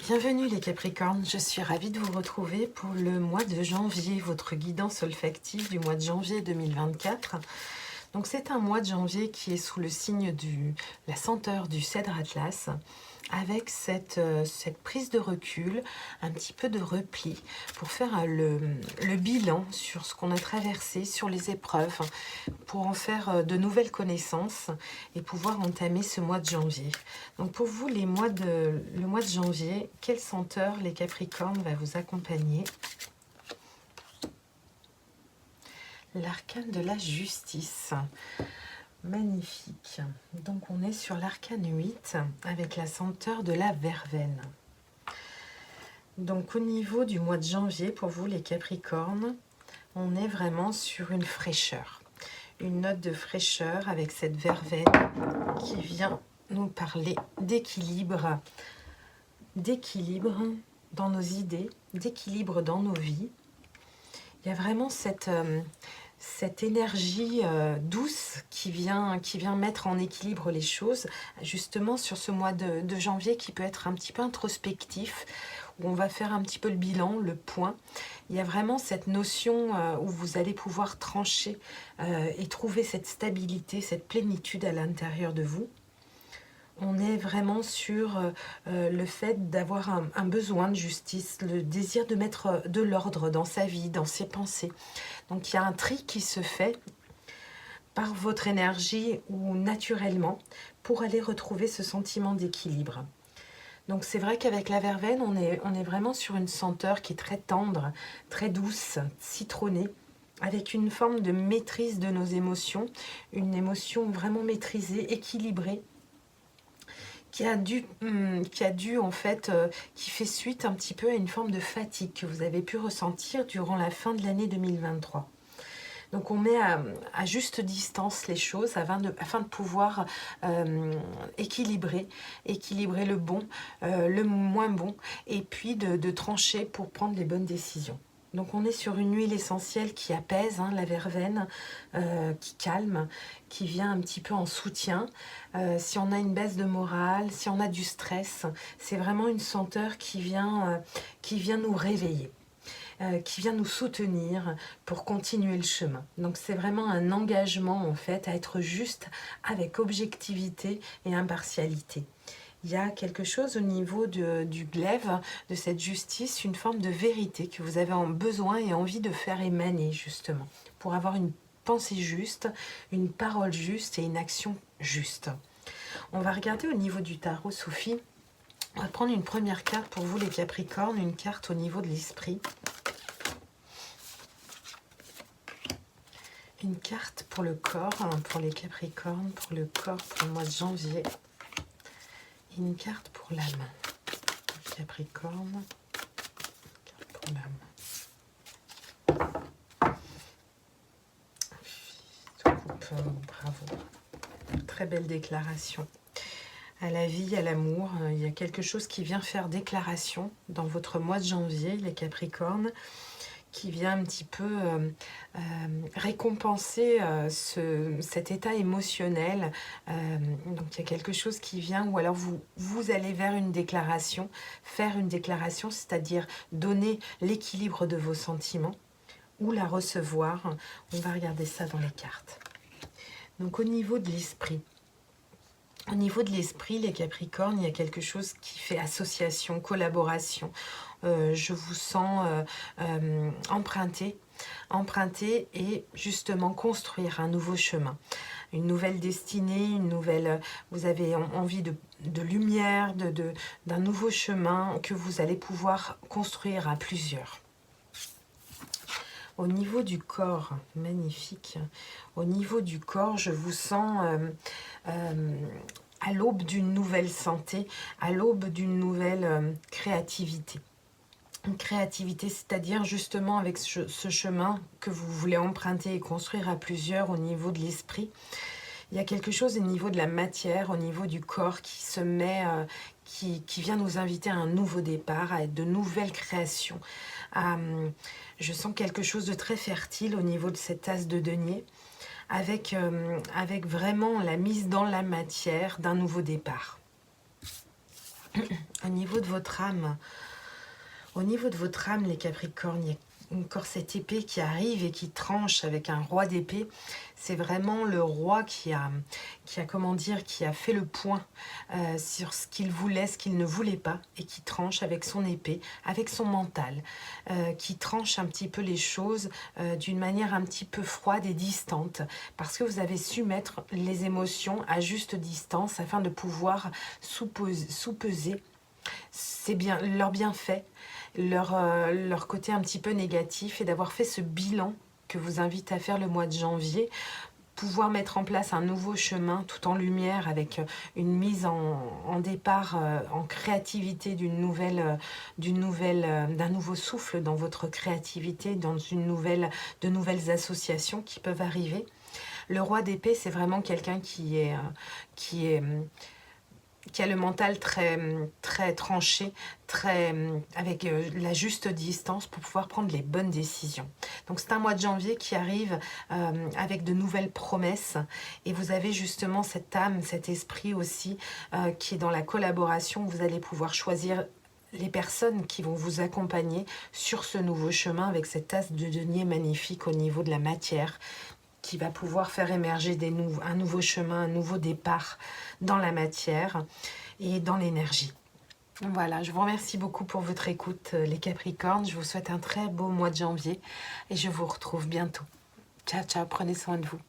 Bienvenue les Capricornes, je suis ravie de vous retrouver pour le mois de janvier, votre guidance olfactive du mois de janvier 2024. Donc c'est un mois de janvier qui est sous le signe de la senteur du cèdre atlas, avec cette prise de recul, un petit peu de repli, pour faire le bilan sur ce qu'on a traversé, sur les épreuves, pour en faire de nouvelles connaissances et pouvoir entamer ce mois de janvier. Donc pour vous, le mois de janvier, quelle senteur les Capricornes va vous accompagner? L'arcane de la justice. Magnifique. Donc on est sur l'arcane 8 avec la senteur de la verveine. Donc au niveau du mois de janvier, pour vous les Capricornes, on est vraiment sur une fraîcheur. Une note de fraîcheur avec cette verveine qui vient nous parler d'équilibre. D'équilibre dans nos idées, d'équilibre dans nos vies. Il y a vraiment cette énergie douce qui vient mettre en équilibre les choses, justement sur ce mois de janvier qui peut être un petit peu introspectif, où on va faire un petit peu le bilan, le point. Il y a vraiment cette notion où vous allez pouvoir trancher et trouver cette stabilité, cette plénitude à l'intérieur de vous. On est vraiment sur le fait d'avoir un besoin de justice, le désir de mettre de l'ordre dans sa vie, dans ses pensées. Donc il y a un tri qui se fait par votre énergie ou naturellement pour aller retrouver ce sentiment d'équilibre. Donc c'est vrai qu'avec la verveine, on est vraiment sur une senteur qui est très tendre, très douce, citronnée, avec une forme de maîtrise de nos émotions, une émotion vraiment maîtrisée, équilibrée, qui fait suite un petit peu à une forme de fatigue que vous avez pu ressentir durant la fin de l'année 2023. Donc on met à juste distance les choses afin de pouvoir équilibrer le bon, le moins bon, et puis de trancher pour prendre les bonnes décisions. Donc on est sur une huile essentielle qui apaise, la verveine, qui calme, qui vient un petit peu en soutien. Si on a une baisse de morale, si on a du stress, c'est vraiment une senteur qui vient nous réveiller, qui vient nous soutenir pour continuer le chemin. Donc c'est vraiment un engagement en fait à être juste avec objectivité et impartialité. Il y a quelque chose au niveau du glaive, de cette justice, une forme de vérité que vous avez besoin et envie de faire émaner justement, pour avoir une pensée juste, une parole juste et une action juste. On va regarder au niveau du tarot, Sophie. On va prendre une première carte pour vous les Capricornes, une carte au niveau de l'esprit. Une carte pour le corps, pour les Capricornes, pour le corps pour le mois de janvier. Une carte pour l'âme. Capricorne, une carte pour l'âme. Bravo. Très belle déclaration. À la vie, à l'amour, il y a quelque chose qui vient faire déclaration dans votre mois de janvier, les Capricornes, qui vient un petit peu récompenser cet état émotionnel. Donc il y a quelque chose qui vient, ou alors vous allez vers une déclaration, faire une déclaration, c'est-à-dire donner l'équilibre de vos sentiments, ou la recevoir. On va regarder ça dans les cartes. Donc au niveau de l'esprit, les Capricornes, il y a quelque chose qui fait association, collaboration. Je vous sens emprunter et justement construire un nouveau chemin, une nouvelle destinée, vous avez envie de lumière, d'un nouveau chemin que vous allez pouvoir construire à plusieurs. Au niveau du corps, magnifique. Au niveau du corps, je vous sens à l'aube d'une nouvelle santé, à l'aube d'une nouvelle créativité. Une créativité, c'est-à-dire justement avec ce chemin que vous voulez emprunter et construire à plusieurs au niveau de l'esprit. Il y a quelque chose au niveau de la matière, au niveau du corps qui se met, qui vient nous inviter à un nouveau départ, à de nouvelles créations. Je sens quelque chose de très fertile au niveau de cette as de denier, avec vraiment la mise dans la matière d'un nouveau départ. au niveau de votre âme. Au niveau de votre âme, les Capricornes, il y a encore cette épée qui arrive et qui tranche avec un roi d'épée. C'est vraiment le roi qui a comment dire, qui a fait le point sur ce qu'il voulait, ce qu'il ne voulait pas, et qui tranche avec son épée, avec son mental, qui tranche un petit peu les choses d'une manière un petit peu froide et distante, parce que vous avez su mettre les émotions à juste distance afin de pouvoir sous-peser c'est bien leur bienfait, leur côté un petit peu négatif, et d'avoir fait ce bilan que vous invite à faire le mois de janvier, pouvoir mettre en place un nouveau chemin tout en lumière, avec une mise en départ, en créativité d'un nouveau souffle dans votre créativité, dans de nouvelles associations qui peuvent arriver. Le roi d'épée, c'est vraiment quelqu'un qui est qui a le mental très tranché, avec la juste distance pour pouvoir prendre les bonnes décisions. Donc c'est un mois de janvier qui arrive avec de nouvelles promesses, et vous avez justement cette âme, cet esprit aussi qui est dans la collaboration. Vous allez pouvoir choisir les personnes qui vont vous accompagner sur ce nouveau chemin, avec cette tasse de denier magnifique au niveau de la matière, qui va pouvoir faire émerger un nouveau chemin, un nouveau départ dans la matière et dans l'énergie. Voilà, je vous remercie beaucoup pour votre écoute, les Capricornes. Je vous souhaite un très beau mois de janvier et je vous retrouve bientôt. Ciao, ciao, prenez soin de vous.